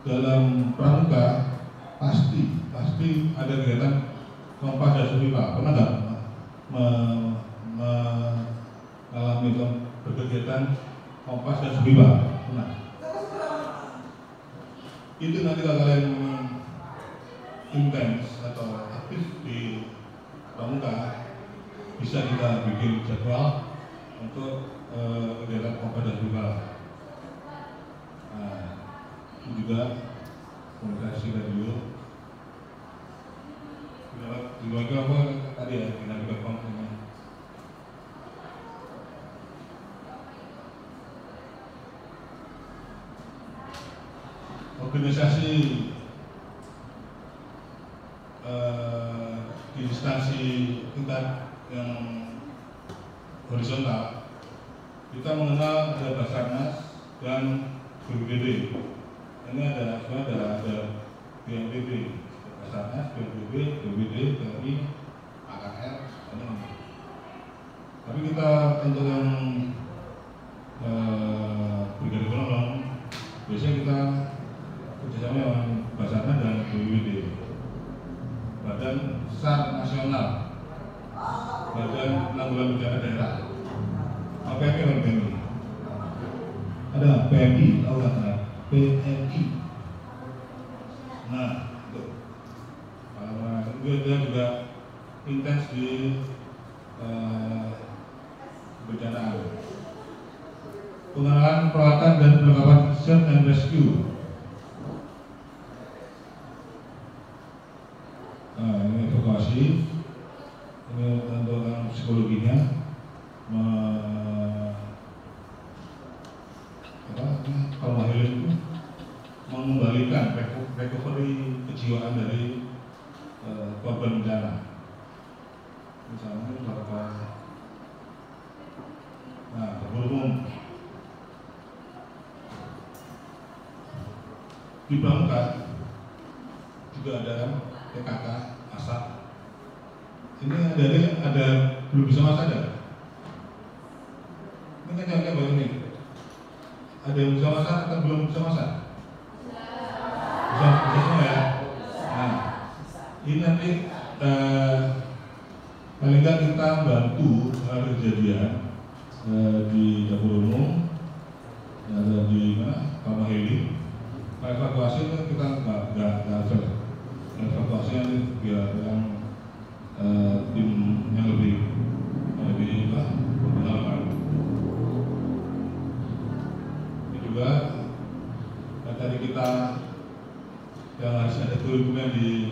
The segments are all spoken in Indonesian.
dalam pramuka pasti ada kegiatan Kompas dan Supipa. Pernah nggak mengalami berkegiatan Kompas dan Supipa? Pernah. Itu nanti kalau kalian intens atau aktif di pramuka, bisa kita bikin jadwal untuk kegiatan Kompas dan Supipa. Nah, itu juga komunikasi radio. Di luar apa tadi ya, kita juga kontennya. Organisasi di instansi tingkat yang horizontal, kita mengenal ada Basarnas dan BPBD. Ini ada BNPB, Basarnas, BNPB, BPBD, TNI, AKR. Tapi kita untuk yang Brigade Penolong, biasanya kita kerjasama dengan Basarnas dan BPBD, Badan SAR Nasional, Badan Penanggulangan Bencana Daerah. PMI atau PMI? Ada PMI, tahu nggak? PMI. Nah, itu. Dia juga intens di bencana. Pengenalan peralatan dan perlengkapan search and rescue. Nah, ini evakuasi. Ini untuk psikologinya. Kalau Healing itu mengembalikan recovery kejiwaan dari korban bencana. Misalnya beberapa, dapur umum di Pramuka juga ada PKK, ASAP. Ini ada belum bisa masak ada. Ini kan jawabnya baru nih. Ada yang bisa masak atau belum bisa masak? Bisa semua ya. Nah, ini nanti paling nggak kita bantu kejadian di dapur umum, ada di mana? Kamar heli. Evakuasi kita nggak evakuasi nanti biar yang tim yang lebih berpengalaman. Ini juga tadi kita yang harus ada kurikulumnya di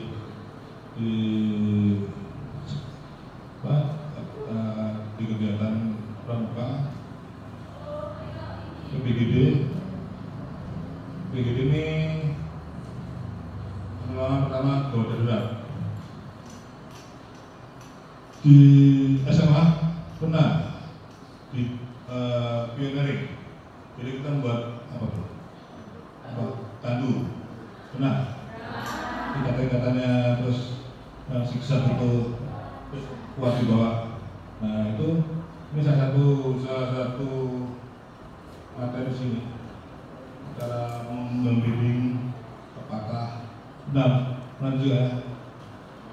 kegiatan pramuka. PGD ini pengelolaan pertama gawat darurat. Di SMA pernah di pioneering. Jadi kita membuat apa tuh? Tandu. Pernah? Tingkatan-tingkatannya terus siksa itu terus kuat di bawah. Nah itu ini salah satu materi sini. Cara membimbing apakah pernah juga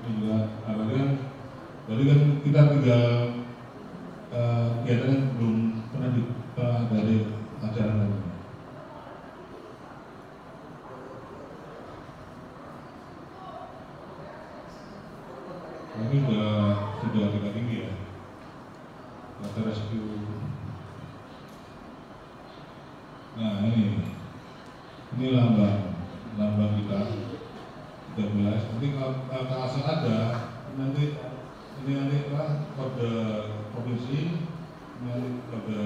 ini juga berarti kan kita tinggal kegiatannya belum pernah dari acara tadi. Ini sudah tingkat tinggi ya. Data rescue. Nah ini lambang kita 13. Nanti kalau asal ada nanti kode provinsi, nanti kode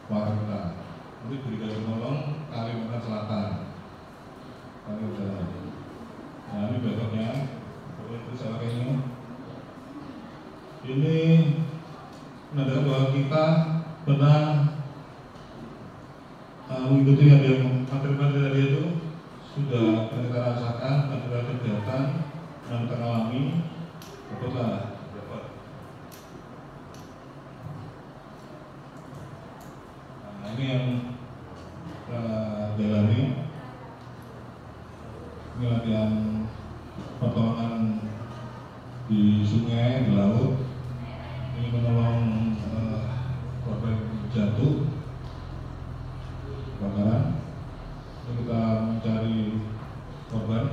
Warta. Nanti Brigade Penolong Kalimantan Selatan. Nah ini besoknya, itu salah kayaknya. Ini menandakan bahwa kita pernah mengikuti yang materi-materi tadi itu sudah kita rasakan, ada kegiatan yang kita alami, dapat. Nah ini yang kita jalani. ini latihan pertolongan di sungai, di laut. Ini menolong korban jatuh kebakaran. Ini kita mencari korban.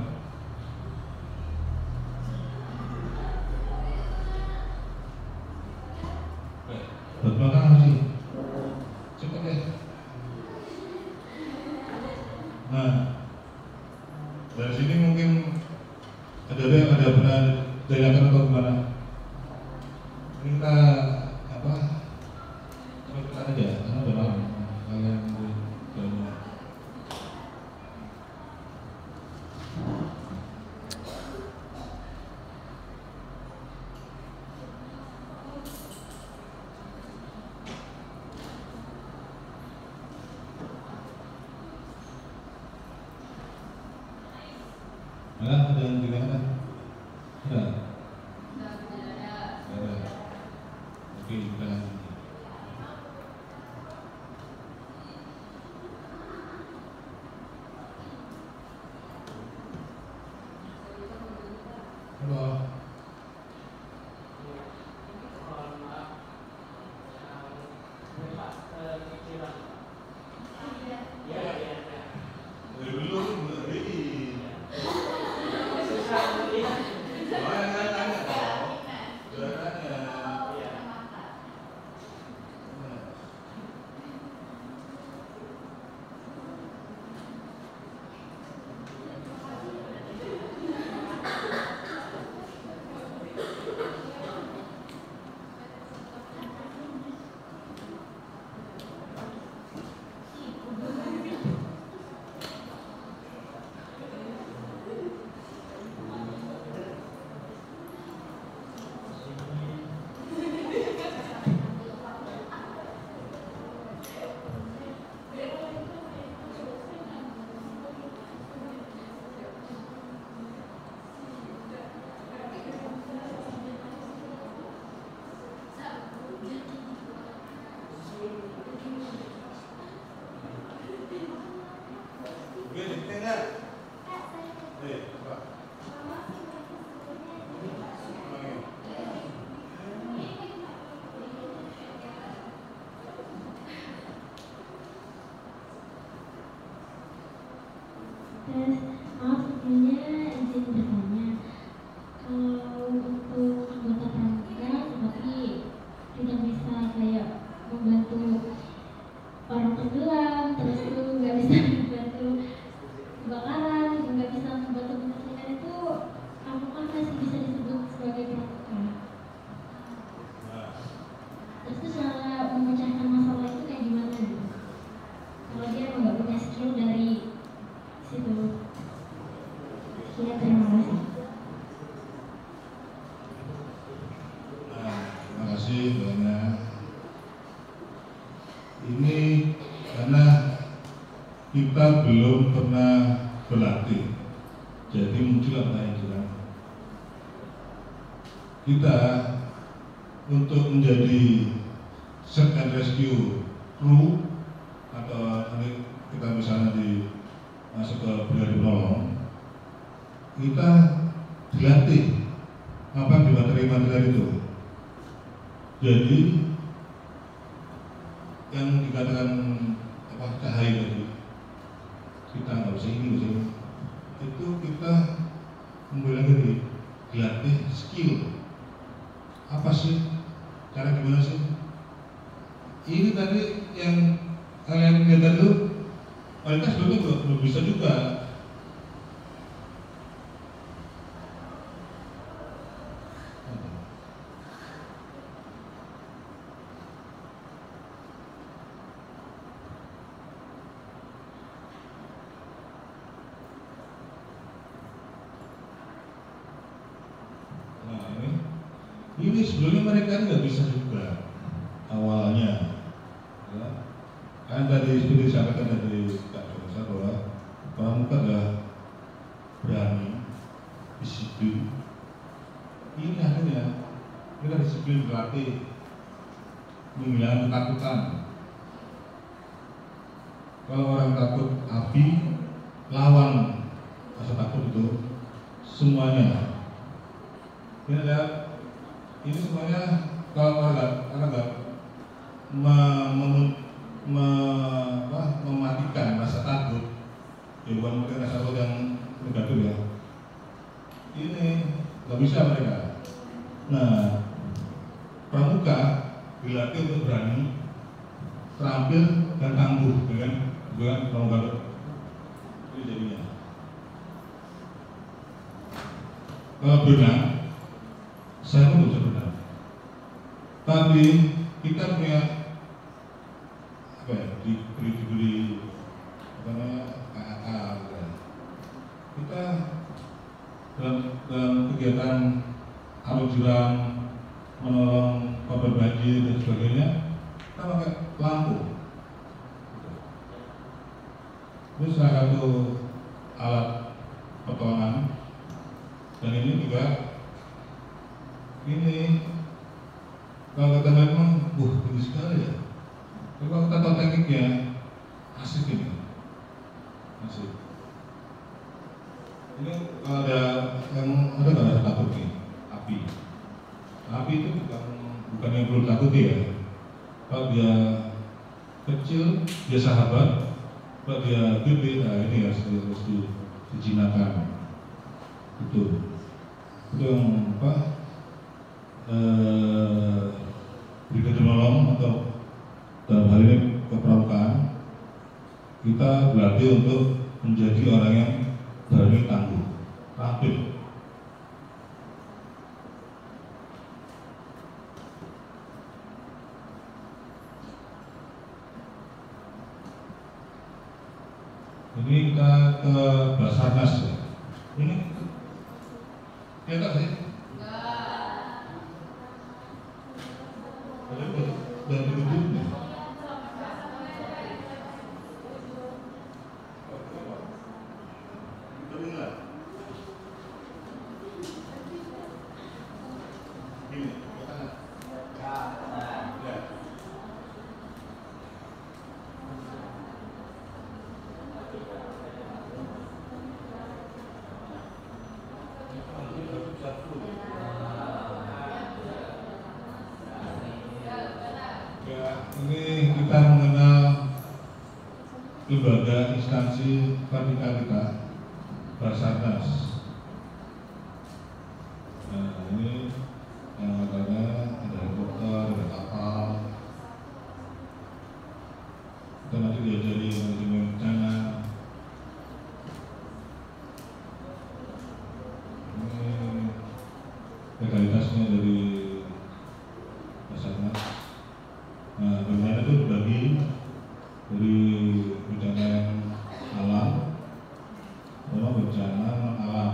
Belakang masih cepat ya. Nah, dari sini mungkin ada pernah tanyakan atau gimana? Ini kita apa? Coba aja, karena udah malam. Kalian jalan. Ada yang ditanyakan? Ada? Ada. Oke, kita lanjut. Halo. Maaf sebelumnya izin bertanya, kalau untuk anggota pramuka seperti tidak bisa kayak membantu orang tenggelam, terus itu nggak bisa membantu kebakaran, nggak bisa membantu menyelesaikan itu, apakah masih bisa disebut sebagai pramuka? Terus itu cara memecahkan masalah itu kayak gimana gitu? Kalau dia nggak punya skill dari situ. Ya, terima kasih. Terima kasih banyak. Ini karena kita belum pernah berlatih, jadi muncul apa yang bilang kita untuk menjadi search and rescue crew atau nanti kita misalnya masuk ke brigade penolong, kita dilatih apa di materi-materi itu. Jadi yang dikatakan apa cahaya tadi, kita nggak bisa ini, itu kita membela diri, dilatih skill. Apa sih cara gimana sih? Ini tadi yang kalian lihat dulu, mereka sebetulnya belum bisa juga. Ini sebelumnya mereka nggak bisa juga awalnya, ya. Kan tadi seperti disampaikan dari Kak Dosa bahwa pramuka adalah berani, disiplin. Ini akhirnya kita disiplin berlatih, menghilangkan ketakutan. Kalau orang takut api, lawan rasa takut itu semuanya. Ini lihat, ini semuanya kalau nggak mematikan rasa takut, ya bukan mungkin rasa takut yang negatif ya. Ini nggak bisa mereka. Nah, pramuka dilatih untuk berani, terampil dan tangguh, dengan pramuka itu jadinya. Kalau berenang, saya pun bisa berenang. Tapi kita punya apa ya? Diberi apa namanya KAA. Kita dalam kegiatan arus jeram, menolong korban banjir dan sebagainya, kita pakai lampu. Itu salah satu alat pertolongan. Dan ini juga ini kalau kita lihat memang tinggi sekali ya. Tapi kalau kita tahu tekniknya, asik ini, asik. Ini kalau ada yang nggak ada takut nih, api. Api itu bukan yang perlu takuti ya. Kalau dia kecil, dia sahabat. Kalau dia gede, nah ini harus dijinakan. Itu yang apa? Brigade menolong atau dalam hal ini kepramukaan, kita berlatih untuk menjadi orang yang berani, tangguh, terampil. Ini kita ke Basarnas ya. Ini kelihatan sih? Dan duduknya. Ini kita mengenal lembaga instansi vertikal kita, Basarnas. Nah, ini yang katanya ada helikopter, ada kapal. Kita nanti diajari manajemen bencana. Ini legalitasnya dari Basarnas. Nah, bencana itu dibagi dari bencana yang alam, sama bencana non alam.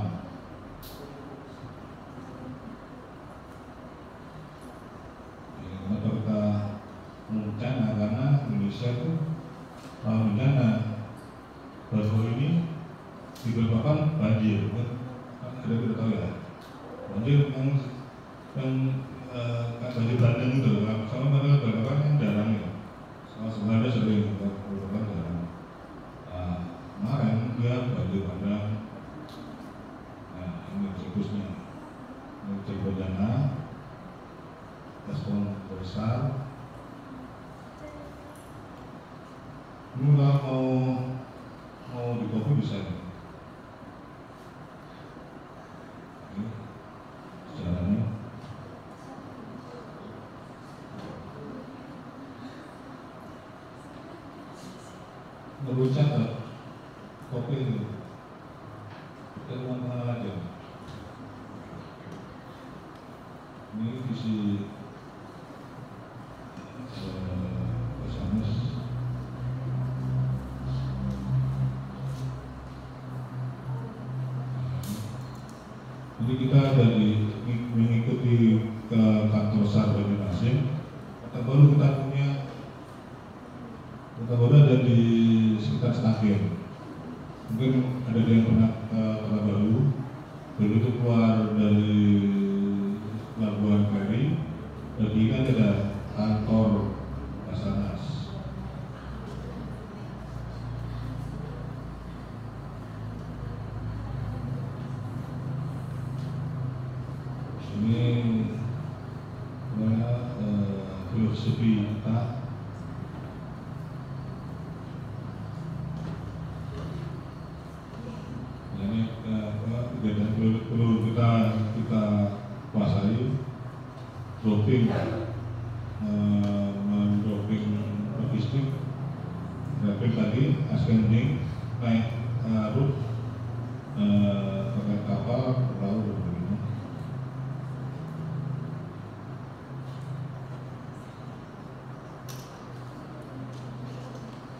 Kenapa kita bencana? Karena Indonesia itu bencana. Baru ini dibebaskan banjir, kan? Ada kita tahu ya. Banjir yang banjir bandang itu, sama padahal beberapa yang jarang ya. Sama sebenarnya sering beberapa jarang. Kemarin dia banjir bandang. Nah, ini siklusnya. Ini cek bencana, respon besar. Ini mau di kopi bisa nih. Ini caranya. Berucap kopi itu kita tengah aja. Ini isi Basarnas. Jadi kita dari mengikuti ke kantor SAR Banjarmasin. Kota baru kita punya, kota baru ada di sekitar Seragen. Mungkin ada yang pernah ke Kota Baru. Begitu keluar dari Labuan Ferry, lagi kan ada kantor Basarnas.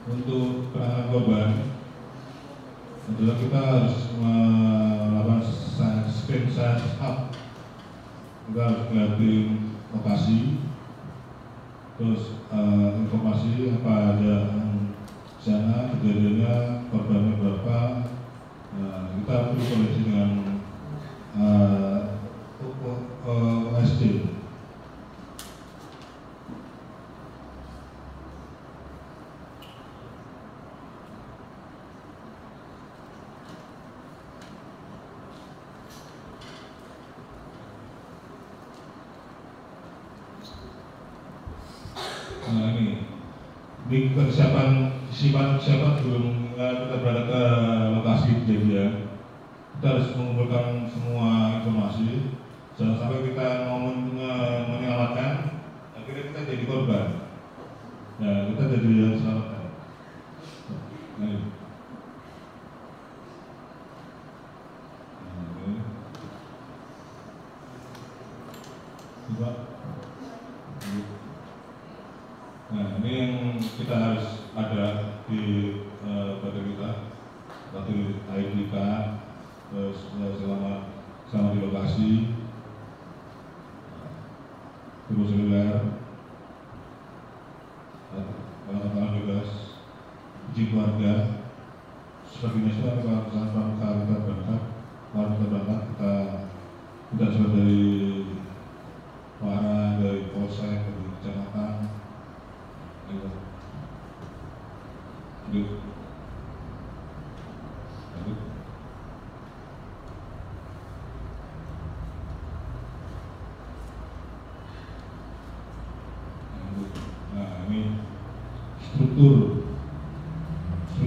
untuk penanganan korban adalah kita harus melakukan screen up. Kita harus ngeliatin lokasi, terus informasi apa aja di sana, kejadiannya, korbannya berapa. Kita perlu koneksi dengan OSD. Nah ini persiapan sebelum kita berada ke lokasi kejadian, kita harus mengumpulkan semua informasi, jangan sampai kita mau menyelamatkan, akhirnya kita jadi korban. Nah, kita jadi yang selamatkan. Nah, nah, ini yang kita harus ada di pada kita waktu ID card, selama di lokasi, terus seluler, alat-alat bebas, izin keluarga, sebagainya. Setelah kalau misalnya pramuka kita berangkat, kita sudah dari Wara, dari Polsek, dari kecamatan, gitu. Nah, ini struktur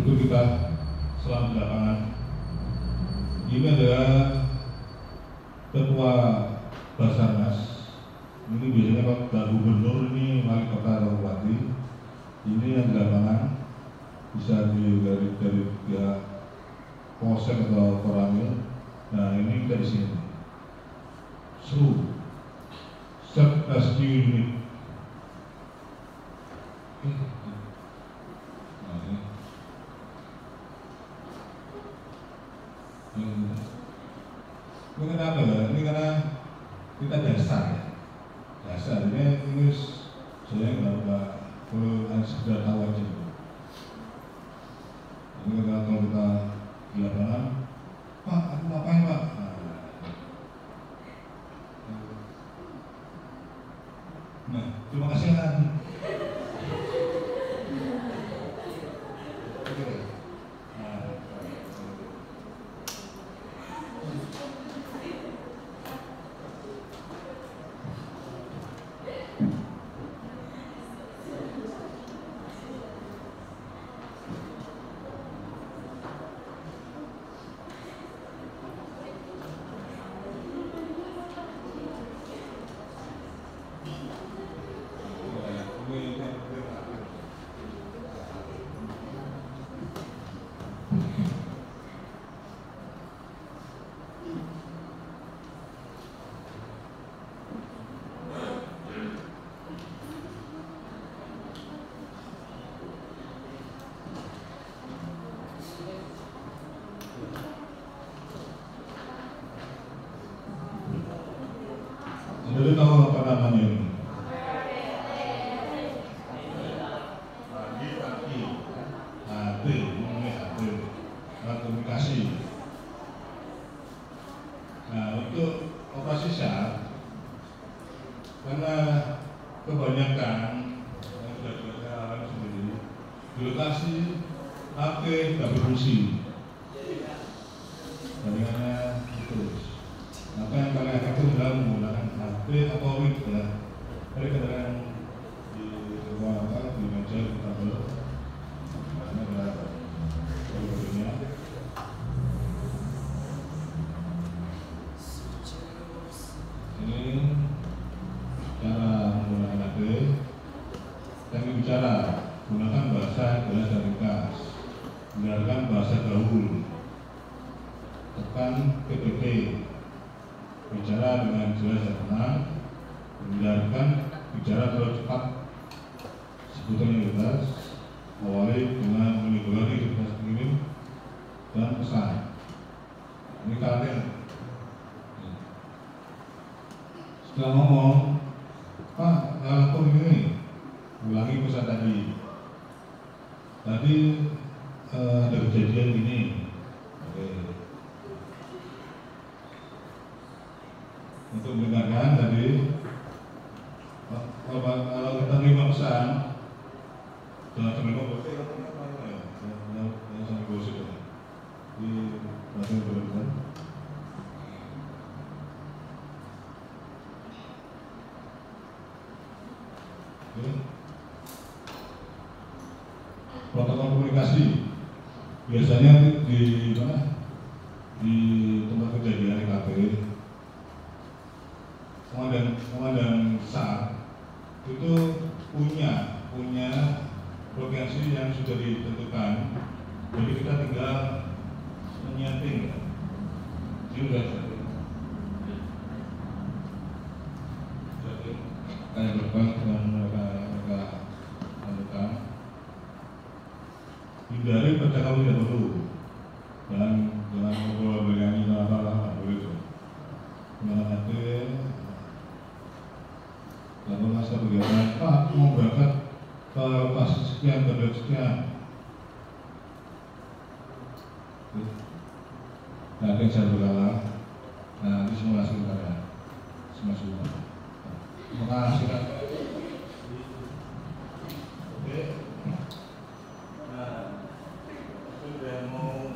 kita selama di lapangan. Ini adalah ketua Basarnas. Ini biasanya Pak Gubernur, ini wali kota atau bupati. Ini yang di lapangan bisa dari pihak Polsek atau Koramil. Nah, ini kita di sini. Set Rescue Unit. Ini kenapa ya? Ini karena kita dasar ya. Dasar ini saya nggak perlu sekedar tahu aja. Ini kalau kita di lapangan, Pak, aku ngapain Pak? Nah, terima kasih kan. Jadi tahu apa namanya ini? Komunikasi. Nah, untuk operasi SAR, karena kebanyakan yang sudah kita alami sendiri di lokasi HP tidak berfungsi, jaringannya putus. Maka yang paling efektif adalah menggunakan HP atau mic ya. Dari kendaraan di ruang di meja di tabel, karena ada programnya. Ini cara menggunakan HP. Yang bicara gunakan bahasa jelas dan ringkas, hindarkan bahasa gaul, tekan PPT, bicara dengan jelas dan tenang, hindarkan bicara terlalu cepat, sebutannya bebas, awali dengan menyebutkan identitas pengirim dan pesan. Ini kalian setelah ngomong, Pak, aku ini ulangi pesan tadi. Tadi ada kejadian gini. Oke. Untuk mendengarkan tadi, kalau kita terima pesan, jangan sampai ngomong. Jangan sampai gosip ya. Di bahasa berbeda. Protokol komunikasi biasanya di mana, di tempat kejadian TKP, komandan SAR itu punya frekuensi yang sudah ditentukan, jadi kita tinggal menyeting juga kayak berapa dengan mereka lakukan. Hindari percakapan tidak perlu, jangan ngobrol bernyanyi apa boleh itu. Jangan nanti lalu masa kegiatan, Pak mau berangkat ke lokasi sekian, ke sekian. Nah, yang saya berkala, nah ini simulasi karya, simulasi. Terima kasih. Oke. Nah, sudah mau.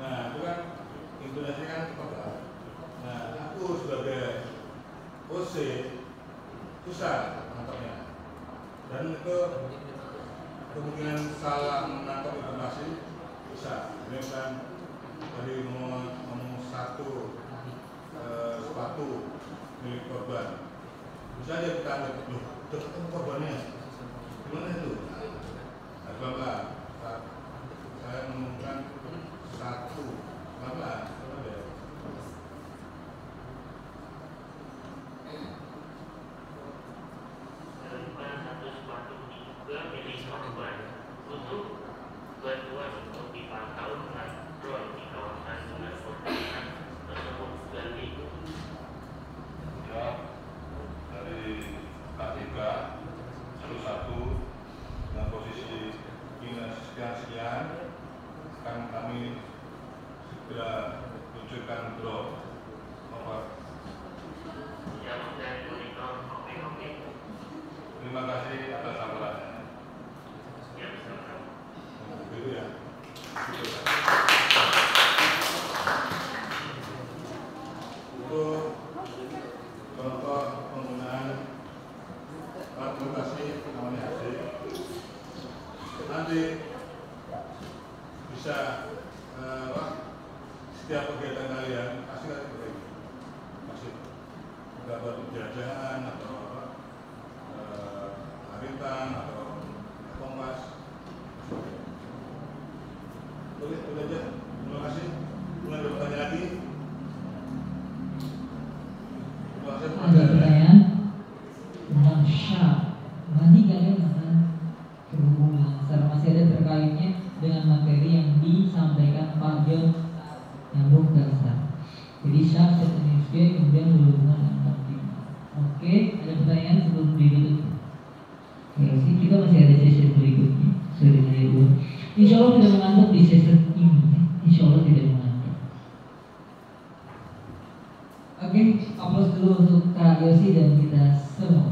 Nah, itu kan intonasinya kan cepat. Nah, aku sebagai OC susah nangkapnya. Dan itu kemungkinan salah menangkap informasi bisa. Ini kan tadi ngomong satu sepatu milik korban, bisa aja kita anggap loh, itu korbannya gimana itu? Nah, Bapak, saya menemukan satu, Bapak, ada. Satu sepatu juga milik korban untuk bantuan untuk dipantau dengan drone di kawasan dengan korban tersebut ganti. Ya, dari K3 satu dengan posisi minus sekian akan kami segera luncurkan drone. Over. Yang dan monitor oke. Terima kasih atas laporannya. Yang sama. Gitu ya. Untuk contoh penggunaan transportasi namanya AC, nanti bisa setiap kegiatan kalian pasti kan seperti ini, masih nggak berjajahan atau haritan atau kompas. Boleh, udah aja. Terima kasih. Mulai bertanya lagi. Ada pertanyaan tentang syah. Nanti kalian akan berhubungan secara masih ada terkaitnya dengan materi yang disampaikan Pak John nyambung ke Ustaz. Jadi syah SNSG kemudian berhubungan dengan Oke, ada pertanyaan sebelum ditutup? Ya, sih kita masih ada sesi berikutnya. Sudah dari dulu. Insya Allah tidak mengantuk di sesi ini. Insya Allah tidak mengantuk. Oke, aplaus dulu untuk Kak Yosi dan kita semua.